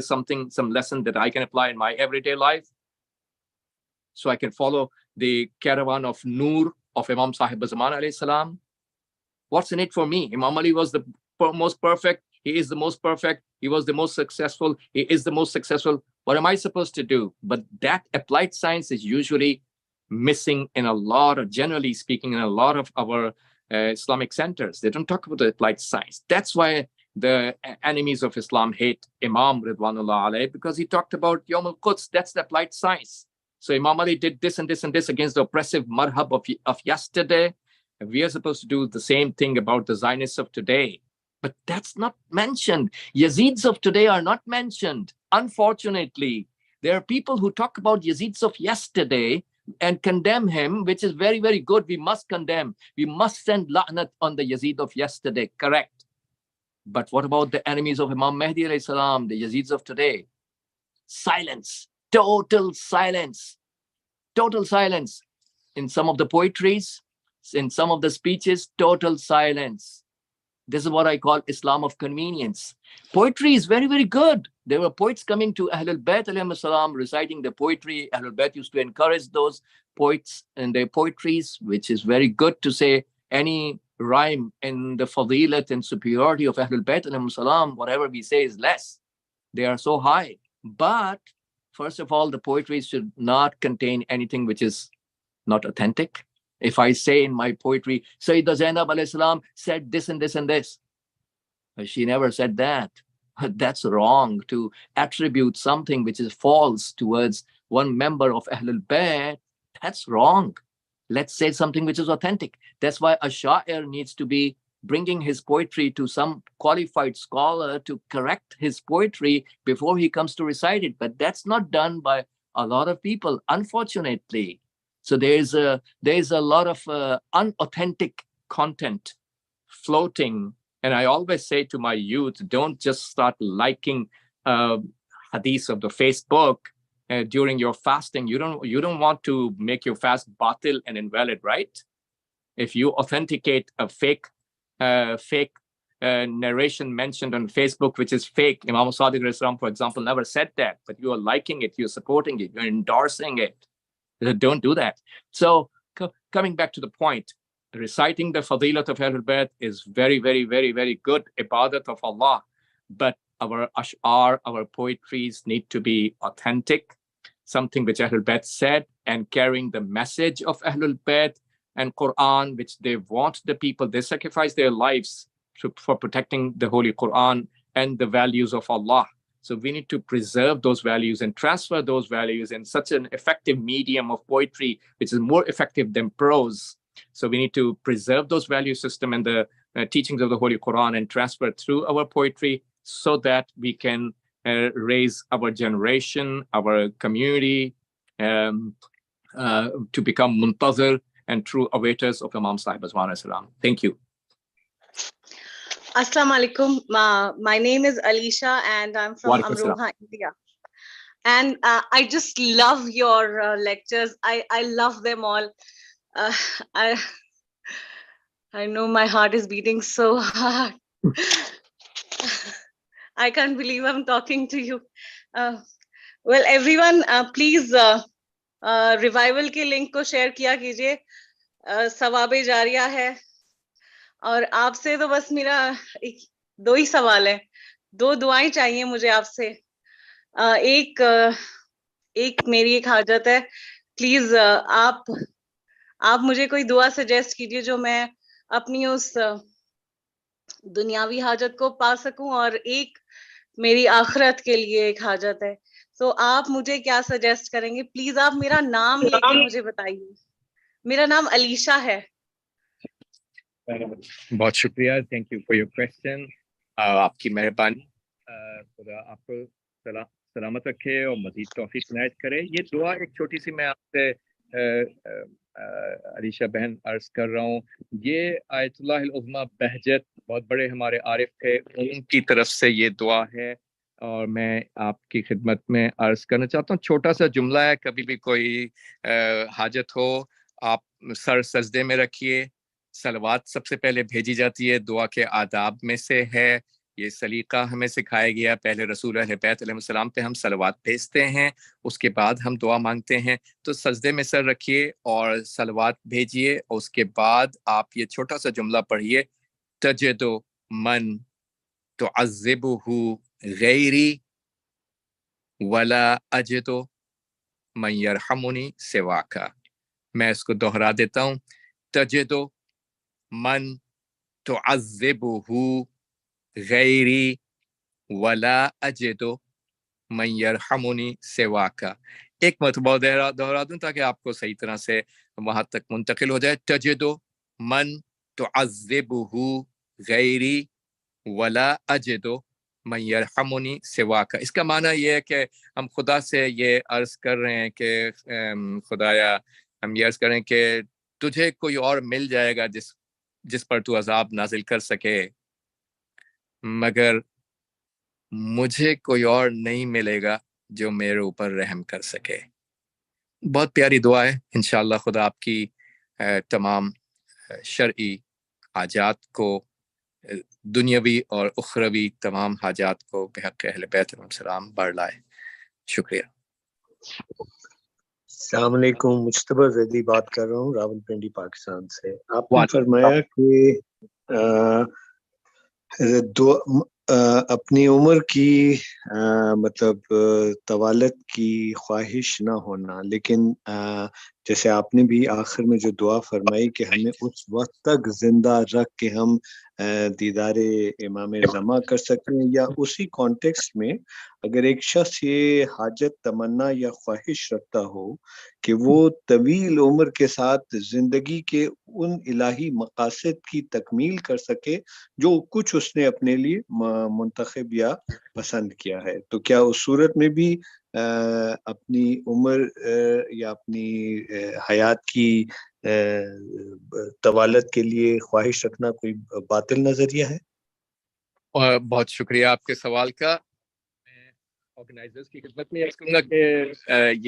S2: some lesson that I can apply in my everyday life? So I can follow the caravan of Noor of Imam Sahib Zaman alayhi salam. What's in it for me? Imam Ali was the most perfect. He is the most perfect. He was the most successful. He is the most successful. What am I supposed to do? But that applied science is usually missing in a lot of, generally speaking, in a lot of our Islamic centers. They don't talk about the applied science. That's why the enemies of Islam hate Imam Ridwanullah alayhi, because he talked about Yawm al-Quds. That's the applied science. So Imam Ali did this and this and this against the oppressive marhab of yesterday. And we are supposed to do the same thing about the Zionists of today. But that's not mentioned. Yazids of today are not mentioned. Unfortunately, there are people who talk about Yazids of yesterday and condemn him, which is very, very good. We must condemn. We must send la'nat on the Yazid of yesterday. Correct. But what about the enemies of Imam Mahdi alayhi salam, the Yazids of today? Silence. Total silence. Total silence. In some of the poetries, in some of the speeches, total silence. This is what I call Islam of convenience. Poetry is very, very good. There were poets coming to Ahlul Bayt alayhi salam, reciting the poetry. Ahlul Bayt used to encourage those poets in their poetries, which is very good to say any rhyme in the fadilat and superiority of Ahlul Bayt alayhi salam, whatever we say is less. They are so high. But first of all, the poetry should not contain anything which is not authentic. If I say in my poetry, Sayyidah Zainab alayhi salam said this and this and this, she never said that. That's wrong. To attribute something which is false towards one member of Ahlul Bayt, that's wrong. Let's say something which is authentic. That's why a sha'ir needs to be bringing his poetry to some qualified scholar to correct his poetry before he comes to recite it. But that's not done by a lot of people, unfortunately. So there's a lot of unauthentic content floating. And I always say to my youth, don't just start liking hadiths of the Facebook during your fasting. You don't want to make your fast batil and invalid, right? If you authenticate a fake narration mentioned on Facebook, which is fake, Imam Sadiq Islam, for example, never said that, but you are liking it, you're supporting it, you're endorsing it. Don't do that. So coming back to the point, reciting the fadilat of Ahlul Bayt is very, very, very, very good ibadat of Allah. But our ash'ar, our poetries need to be authentic, something which Ahlul Bayt said, and carrying the message of Ahlul Bayt and Quran, which they want the people, they sacrifice their lives for protecting the Holy Quran and the values of Allah. So we need to preserve those values and transfer those values in such an effective medium of poetry, which is more effective than prose. So we need to preserve those value system and the teachings of the Holy Quran and transfer through our poetry so that we can raise our generation, our community to become muntazir and true awaiters of Imam Sahib Azwan as-salam. Thank you.
S4: Assalamu alaikum. My name is Alisha and I'm from Amroha, India. And I just love your lectures. I love them all. I know my heart is beating so hard. I can't believe I'm talking to you. Well, everyone, please revival के link को share किया कीजिए. सवाबे जारिया है. और आपसे तो बस मेरा दो ही सवाल है, दो दुआएं चाहिए मुझे आपसे. एक मेरी एक हाजत है, प्लीज आप मुझे कोई दुआ सजेस्ट कीजिए जो मैं अपनी उस दुनियावी हाजत को पा सकूं, और एक मेरी आखिरत के लिए एक हाजत है. तो आप मुझे क्या सजेस्ट करेंगे? प्लीज आप मेरा नाम लेके मुझे बताइए. मेरा नाम अलीशा है.
S2: बहुत शुक्रिया. Thank you for your question. आपकी मेहरबानी. खुदा आपको सलामत रखे और मजीद तौफीक इनायत करे. ये दुआ एक छोटी सी मैं आपसे अलीशा बहन अर्ज कर रहा हूँ. ये आयतुल्लाह उज़्मा बहजत बहुत बड़े हमारे आरिफ थे, उनकी तरफ से ये दुआ है और मैं आपकी खिदमत में अर्ज करना चाहता हूँ. छोटा सा जुमला है. कभी भी कोई हाजत हो आप सर सजदे में रखिए. सलवात सबसे पहले भेजी जाती है, दुआ के आदाब में से है. ये सलीका हमें सिखाया गया. पहले रसूल अहले बैत अलैहिस्सलाम पे हम सलवात भेजते हैं, उसके बाद हम दुआ मांगते हैं. तो सजदे में सर रखिए और सलवात भेजिए और उसके बाद आप ये छोटा सा जुमला पढ़िए. तजदो मन तुअज़्ज़िबुहु गैरी वला अजदो मन यरहमुनी सिवाका. मैं इसको दोहरा देता हूँ. तजदो मन तुअज़्ज़िबुहु गैरी वला अजदो मन यरहमुनी सिवाका. एक मरतबा दोहरा दूं ताकि आपको सही तरह से वहां तक मुंतकिल हो जाए. तजदो मन तुअज़्ज़िबुहु गैरी वला अजदो मन यरहमुनी सिवाका. इसका माना ये है कि हम खुदा से ये अर्ज कर रहे हैं कि खुदाया, हम ये अर्ज कर रहे हैं कि तुझे कोई और मिल जाएगा जिस पर तू अजाब नाजिल कर सके, मगर मुझे कोई और नहीं मिलेगा जो मेरे ऊपर रहम कर सके. बहुत प्यारी दुआ है. इंशाअल्लाह खुदा आपकी तमाम शरई हाजात को, दुनियावी और उखरवी तमाम हाजात को बेहक अहले बैत अलैहिस्सलाम बढ़ लाए. शुक्रिया.
S5: अस्सलाम वालेकुम. मुज्तबा ज़ैदी बात कर रहा हूँ रावलपिंडी पाकिस्तान से. आपने फरमाया कि अपनी उम्र की मतलब तवालत की ख्वाहिश ना होना, लेकिन जैसे आपने भी आखिर में जो दुआ फरमाई कि हमें उस वक्त तक जिंदा रख के हम दीदारे इमाम ज़मा कर सकते हैं, या उसी कॉन्टेक्स्ट में अगर एक शख्स ये हाजत तमन्ना या ख्वाहिश रखता हो कि वो तवील उम्र के साथ जिंदगी के उन इलाही मकासद की तकमील कर सके जो कुछ उसने अपने लिए मुंतखब या पसंद किया है, तो क्या उस सूरत में भी अपनी उम्र या अपनी हयात की तवालत के लिए ख्वाहिश रखना कोई बातिल नजरिया है?
S2: और बहुत शुक्रिया आपके सवाल का. मैं ऑर्गेनाइजर्स की खिदमत में अर्ज करूंगा कि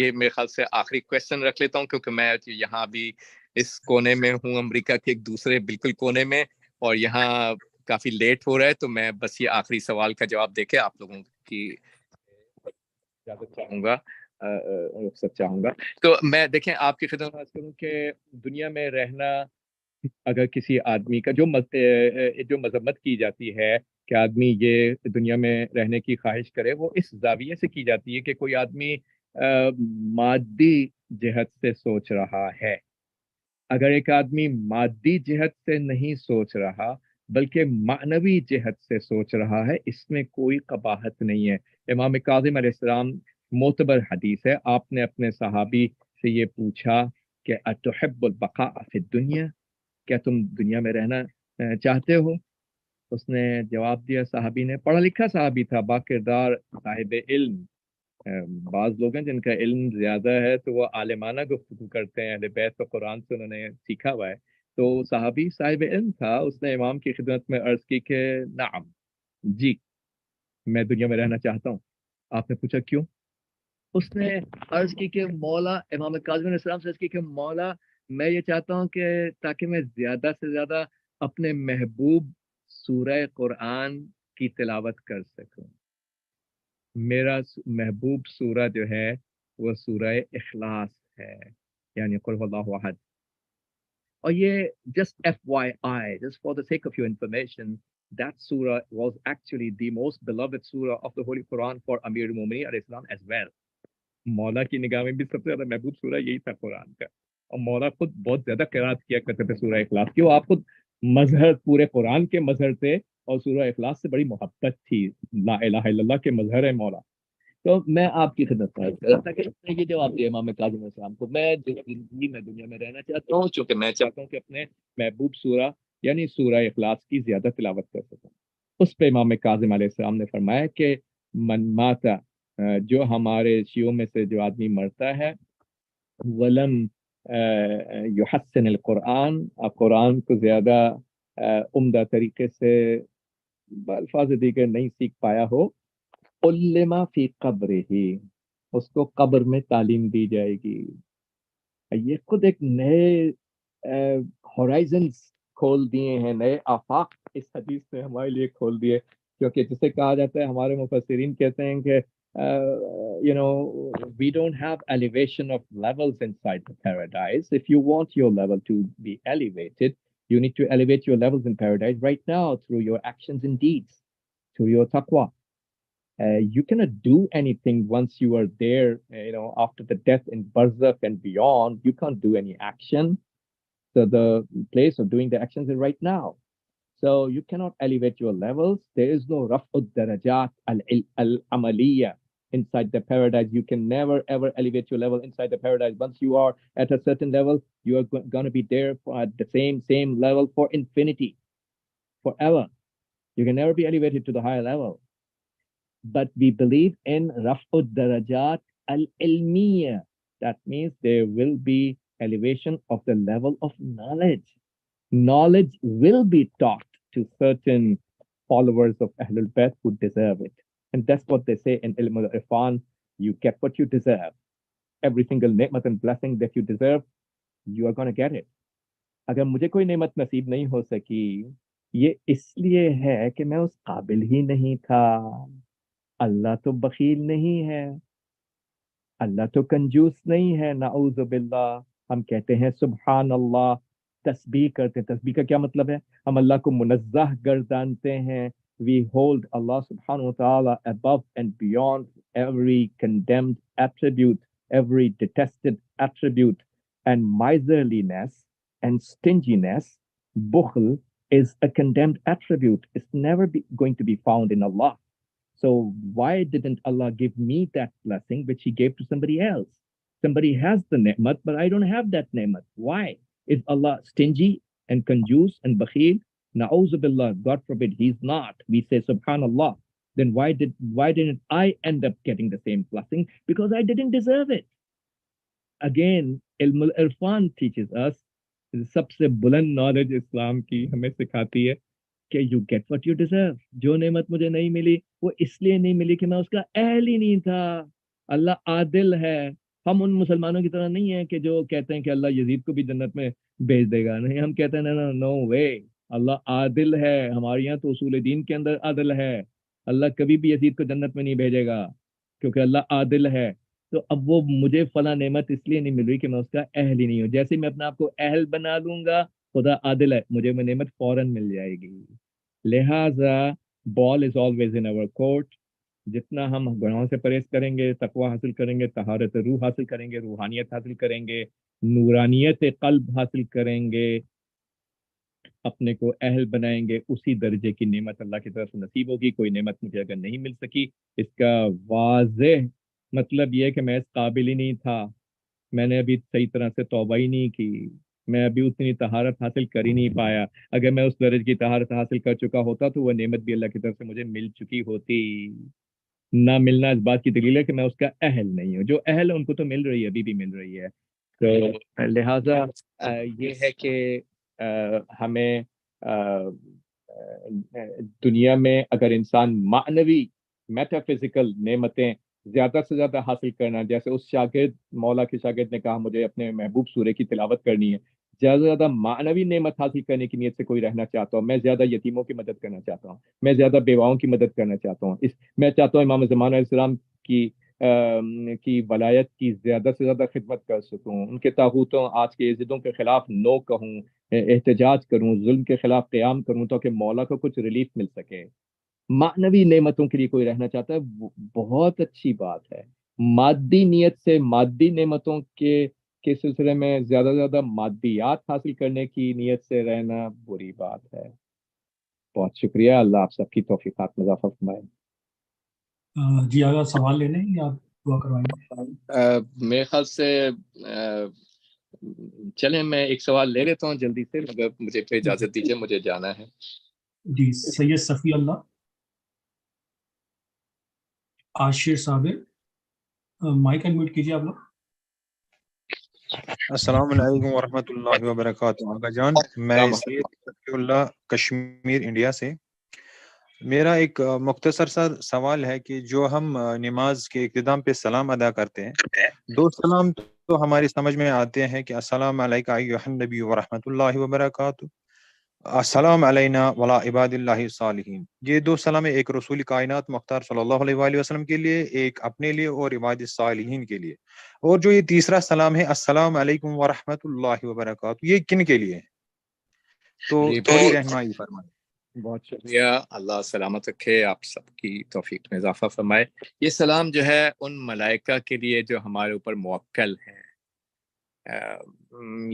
S2: ये मेरे ख्याल से आखिरी क्वेश्चन रख लेता हूँ, क्योंकि मैं यहाँ भी इस कोने में हूँ, अमेरिका के एक दूसरे बिल्कुल कोने में, और यहाँ काफी लेट हो रहा है. तो मैं बस ये आखिरी सवाल का जवाब देके आप लोगों की इजाजत चाहूंगा. رخصت چاہوں گا. تو میں دیکھیں آپ کی خدمت میں عرض کروں کہ دنیا میں رہنا اگر کسی آدمی کا جو مذمت کی جاتی ہے کہ آدمی یہ دنیا میں رہنے کی خواہش کرے، وہ اس زاویے سے کی جاتی ہے کہ کوئی آدمی مادی جہت سے سوچ رہا ہے. اگر ایک آدمی مادی جہت سے نہیں سوچ رہا بلکہ معنوی جہت سے سوچ رہا ہے، اس میں کوئی قباحت نہیں ہے. امام کاظم علیہ السلام معتبر حدیث ہے، آپ نے اپنے صحابی سے یہ پوچھا کہ اتحب البقاء فی الدنیا، کیا تم دنیا میں رہنا چاہتے ہو؟ اس نے جواب دیا، صحابی نے، پڑھا لکھا صحابی تھا، با کردار صاحب علم. بعض لوگ ہیں جن کا علم زیادہ ہے تو وہ عالمانہ گفتگو کرتے ہیں، اہل بیت و قرآن سے انہوں نے سیکھا ہوا ہے. تو صحابی صاحب علم تھا، اس نے امام کی خدمت میں عرض کی کہ نعم، جی میں دنیا میں رہنا چاہتا ہوں. آپ نے پوچھا کیوں؟ اس نے عرض کی کہ مولا، امام کاظم علیہ السلام سے عرض کی کہ مولا میں یہ چاہتا ہوں کہ تاکہ میں زیادہ سے زیادہ اپنے محبوب سورہ قرآن کی تلاوت کر سکوں. میرا محبوب سورہ جو ہے وہ سورہ اخلاص ہے، یعنی قل هو اللہ احد. اور یہ just FYI, just for the sake of your information, that surah was actually the most beloved surah of the Holy Quran for Amir al-Mu'minin alayhi salam as well. مولا کی نگاہ میں بھی سب سے زیادہ محبوب سورہ یہی تھا قرآن کا. اور مولا خود بہت زیادہ قرات کیا کرتے تھے سورہ اخلاص کی. وہ آپ خود مظہر پورے قرآن کے مظہر تھے اور سورہ اخلاص سے بڑی محبت تھی. لا الہ الا اللہ کے مظہر ہے مولا. تو میں آپ کی خدمت میں کر رہا تھا کہ یہ جواب دیا امام کاظم علیہ السلام کو، میں زندگی میں دنیا میں رہنا چاہتا ہوں چونکہ میں چاہتا ہوں کہ اپنے محبوب سورہ یعنی سورہ اخلاص کی زیادہ تلاوت کر سکوں. اس پہ امام کاظم علیہ السلام نے فرمایا کہ من ماتا، جو ہمارے شیعوں میں سے جو آدمی مرتا ہے، ولم یحسن القرآن، قرآن کو زیادہ عمدہ طریقے سے الفاظ دیگر نہیں سیکھ پایا ہو، علم فی قبرہ، اس کو قبر میں تعلیم دی جائے گی. یہ خود ایک نئے ہورائزنز کھول دیے ہیں، نئے آفاق اس حدیث نے ہمارے لیے کھول دیے. کیونکہ جسے کہا جاتا ہے، ہمارے مفسرین کہتے ہیں کہ we don't have elevation of levels inside the paradise. If you want your level to be elevated, you need to elevate your levels in paradise right now through your actions and deeds, through your taqwa. You cannot do anything once you are there, after the death in barzakh and beyond. You can't do any action. So the place of doing the actions is right now. So you cannot elevate your levels. There is no raf'ud darajat al-amaliyah inside the paradise. You can never ever elevate your level inside the paradise. Once you are at a certain level, you are going to be there at the same level for infinity, forever. You can never be elevated to the higher level. But we believe in raf'ud darajat al-ilmiyah. That means there will be elevation of the level of knowledge. Knowledge will be taught to certain followers of Ahlul Bayt who deserve it. And that's what they say in Ilm al-Irfan, you get what you deserve. Every single ni'mat and blessing that you deserve, you are going to get it. اگر مجھے کوئی نعمت نصیب نہیں ہو سکی، یہ اس لیے ہے کہ میں اس قابل ہی نہیں تھا. اللہ تو بخیل نہیں ہے، اللہ تو کنجوس نہیں ہے، نعوذ باللہ. ہم کہتے ہیں سبحان اللہ، تسبیح کرتے ہیں. تسبیح کا کیا مطلب ہے؟ ہم اللہ کو منزہ گردانتے ہیں. We hold Allah subhanahu wa ta'ala above and beyond every condemned attribute, every detested attribute. And miserliness and stinginess, bukhl, is a condemned attribute. It's never going to be found in Allah. So why didn't Allah give me that blessing which He gave to somebody else? Somebody has the ni'mat, but I don't have that ni'mat. Why? Is Allah stingy and kanjoos and bakhil? Na'udhu billah, God forbid, He's not. We say subhanallah. Then why didn't I end up getting the same blessing? Because I didn't deserve it. Again, Ilm al-Irfan teaches us, سب سے بلند knowledge اسلام کی ہمیں سکھاتی ہے کہ you get what you deserve. جو نعمت مجھے نہیں ملی وہ اس لیے نہیں ملی کہ میں اس کا اہل ہی نہیں تھا. اللہ عادل ہے. ہم ان مسلمانوں کی طرح نہیں ہیں کہ جو کہتے ہیں کہ اللہ یزید کو بھی جنت میں بھیج دے گا. نہیں، ہم کہتے ہیں نو وے. اللہ عادل ہے. ہمارے یہاں تو اصول دین کے اندر عدل ہے. اللہ کبھی بھی یزید کو جنت میں نہیں بھیجے گا کیونکہ اللہ عادل ہے.
S6: تو اب وہ مجھے فلاں نعمت اس لیے نہیں مل رہی کہ میں اس کا اہل ہی نہیں ہوں. جیسے میں اپنے آپ کو اہل بنا لوں گا خدا عادل ہے, مجھے وہ نعمت فوراً مل جائے گی. لہٰذا بال از آلویز ان اور کورٹ. جتنا ہم گناہوں سے پرہیز کریں گے, تقوی حاصل کریں گے, طہارت روح حاصل کریں گے, روحانیت حاصل کریں گے, نورانیت قلب حاصل کریں گے, اپنے کو اہل بنائیں گے, اسی درجے کی نعمت اللہ کی طرف سے نصیب ہوگی. کوئی نعمت مجھے اگر نہیں مل سکی, اس کا واضح مطلب یہ ہے کہ میں اس قابل ہی نہیں تھا, میں نے ابھی صحیح طرح سے توبہ ہی نہیں کی, میں ابھی اتنی طہارت حاصل کر ہی نہیں پایا. اگر میں اس درجے کی طہارت حاصل کر چکا ہوتا تو وہ نعمت بھی اللہ کی طرف سے مجھے مل چکی ہوتی. نہ ملنا اس بات کی دلیل ہے کہ میں اس کا اہل نہیں ہوں. جو اہل ہے ان کو تو مل رہی ہے, ابھی بھی مل رہی ہے. تو لہٰذا یہ ہے کہ ہمیں دنیا میں اگر انسان معنوی میٹا فزیکل نعمتیں زیادہ سے زیادہ حاصل کرنا, جیسے اس شاگرد مولا کے شاگرد نے کہا مجھے اپنے محبوب سورے کی تلاوت کرنی ہے, زیادہ سے زیادہ معنوی نعمت حاصل کرنے کی نیت سے کوئی رہنا چاہتا ہوں, میں زیادہ یتیموں کی مدد کرنا چاہتا ہوں, میں زیادہ بیواؤں کی مدد کرنا چاہتا ہوں, میں چاہتا ہوں امام زمان علیہ السلام کی ولایت کی زیادہ سے زیادہ خدمت کر سکوں, ان کے طاغوتوں آج کے ضدوں کے خلاف نو کہوں, احتجاج کروں, ظلم کے خلاف قیام کروں تاکہ مولا کو کچھ ریلیف مل سکے. معنوی نعمتوں کے لیے کوئی رہنا چاہتا ہے, بہت اچھی بات ہے. مادی نیت سے مادی نعمتوں کے سلسلے میں زیادہ سے زیادہ مادیات حاصل کرنے کی نیت سے رہنا بری بات ہے. بہت شکریہ, اللہ آپ سب کی توفیقات میں اضافہ فرمائے.
S1: جی آگے سوال لے لیں یا دعا کروائیں گے؟
S2: میرے خیال سے چلیں میں ایک سوال لے لیتا ہوں جلدی سے, مگر مجھے پھر اجازت دیجیے, مجھے جانا ہے.
S1: جی سید صفی اللہ عاشر صابر, مائک انمیوٹ کیجیے آپ لوگ.
S7: السلام علیکم ورحمۃ اللہ وبرکاتہ. آقا جان, میں سید صفی اللہ کشمیر انڈیا سے. میرا ایک مختصر سا سوال ہے کہ جو ہم نماز کے اختتام پہ سلام ادا کرتے ہیں, دو سلام تو ہماری سمجھ میں آتے ہیں کہ السلام علیکم ایھا النبی ورحمۃ اللہ وبرکاتہ, السلام علینا وعلی عباد اللہ الصالحین. یہ دو سلام, ایک رسول کائنات مختار صلی اللہ علیہ وآلہ وسلم کے لیے, ایک اپنے لیے اور عباد الصالحین کے لیے. اور جو یہ تیسرا سلام ہے السلام علیکم ورحمۃ اللہ وبرکاتہ, یہ کن کے لیے ہے؟ تو تھوڑی رہنمائی فرمائیں.
S2: بہت شکریہ, اللہ سلامت رکھے, آپ سب کی توفیق میں اضافہ فرمائے. یہ سلام جو ہے ان ملائکہ کے لیے جو ہمارے اوپر موکل ہیں,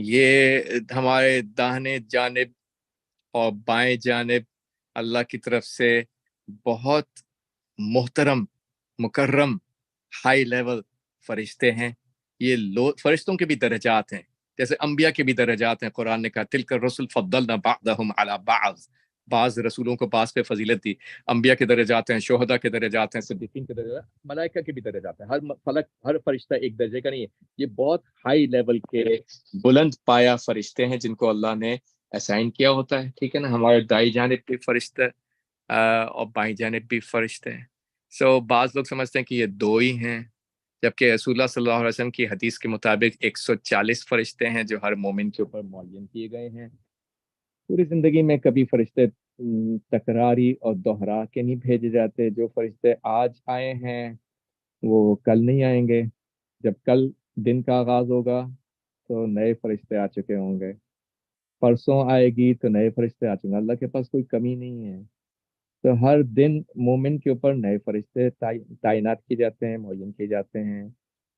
S2: یہ ہمارے داہنے جانب اور بائیں جانب اللہ کی طرف سے بہت محترم مکرم ہائی لیول فرشتے ہیں. یہ فرشتوں کے بھی درجات ہیں, جیسے انبیاء کے بھی درجات ہیں. قرآن نے کہا تلک الرسل فضلنا بعضهم علی بعض, بعض رسولوں کو بعض پہ فضیلت دی. انبیاء کے درجات ہیں, شہداء کے درجات ہیں, صدیقین کے درجات, ملائکہ کے بھی درجات ہیں. ہر فرشتہ ایک درجے کا نہیں ہے. یہ بہت ہائی لیول کے بلند پایا فرشتے ہیں جن کو اللہ نے اسائن کیا ہوتا ہے. ٹھیک ہے نا, ہمارے دائیں جانب بھی فرشتے اور بائیں جانب بھی فرشتے ہیں. بعض لوگ سمجھتے ہیں کہ یہ دو ہی ہیں, جبکہ رسول اللہ صلی اللہ علیہ وسلم کی حدیث کے مطابق 140 فرشتے ہیں جو ہر مومن کے اوپر معین کیے گئے ہیں. پوری زندگی میں کبھی فرشتے تکراری اور دوہرا کے نہیں بھیجے جاتے. جو فرشتے آج آئے ہیں وہ کل نہیں آئیں گے. جب کل دن کا آغاز ہوگا تو نئے فرشتے آ چکے ہوں گے, پرسوں آئے گی تو نئے فرشتے آ چکے ہیں. اللہ کے پاس کوئی کمی نہیں ہے. تو ہر دن مومن کے اوپر نئے فرشتے تعینات کیے جاتے ہیں, معین کیے جاتے ہیں.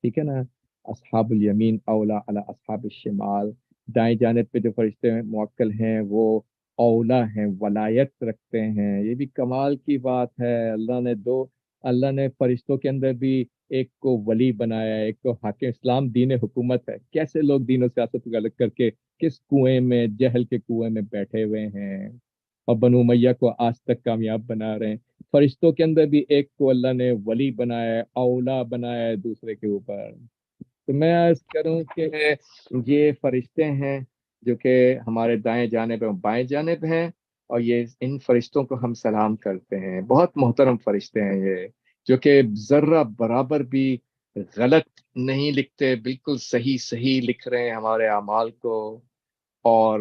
S2: ٹھیک ہے نا, اصحاب الیمین اولا علی اصحاب الشمال, دائیں جانب پہ جو فرشتے موکل ہیں وہ اولا ہیں, ولایت رکھتے ہیں. یہ بھی کمال کی بات ہے. اللہ نے فرشتوں کے اندر بھی ایک کو ولی بنایا ہے, ایک کو حاکم. اسلام دین حکومت ہے. کیسے لوگ دین و سیاست کو الگ کر کے کس کنویں میں, جہل کے کنویں میں بیٹھے ہوئے ہیں اور بنو امیہ کو آج تک کامیاب بنا رہے ہیں. فرشتوں کے اندر بھی ایک کو اللہ نے ولی بنایا ہے, اولا بنایا ہے دوسرے کے اوپر. تو میں عرض کروں کہ یہ فرشتے ہیں جو کہ ہمارے دائیں جانب اور بائیں جانب ہیں, اور یہ ان فرشتوں کو ہم سلام کرتے ہیں. بہت محترم فرشتے ہیں یہ, جو کہ ذرہ برابر بھی غلط نہیں لکھتے, بالکل صحیح لکھ رہے ہیں ہمارے اعمال کو. اور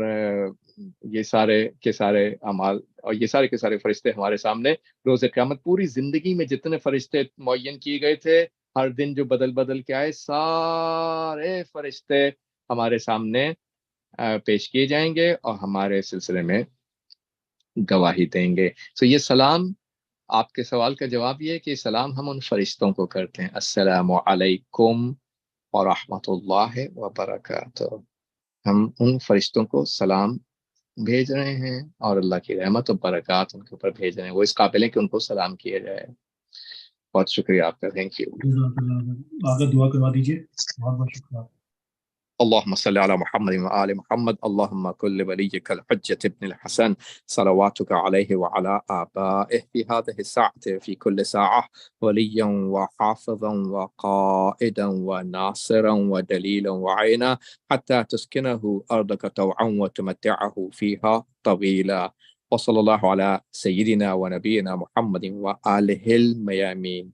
S2: یہ سارے کے سارے اعمال اور یہ سارے کے سارے فرشتے ہمارے سامنے روز قیامت, پوری زندگی میں جتنے فرشتے معین کیے گئے تھے ہر دن جو بدل بدل کے آئے سارے فرشتے ہمارے سامنے پیش کیے جائیں گے اور ہمارے سلسلے میں گواہی دیں گے. تو یہ سلام، آپ کے سوال کا جواب یہ ہے کہ سلام ہم ان فرشتوں کو کرتے ہیں. السلام علیکم ورحمۃ اللہ وبرکاتہ. ہم ان فرشتوں کو سلام بھیج رہے ہیں اور اللہ کی رحمت و برکات ان کے اوپر بھیج رہے ہیں. وہ اس قابل ہے کہ ان کو سلام کیا جائے. بہت شکریہ آپ کا. Thank you.
S1: آگے دعا کروا دیجیے. بہت بہت شکریہ.
S2: اللهم صل على محمد وآل محمد. اللهم كل وليك الحجة ابن الحسن صلواتك عليه وعلى آبائه في هذه الساعة في كل ساعة وليا وحافظا وقائدا وناصرا ودليلا وعينا حتى تسكنه أرضك طوعا وتمتعه فيها طويلا. وصلى الله على سيدنا ونبينا محمد وآله الميامين.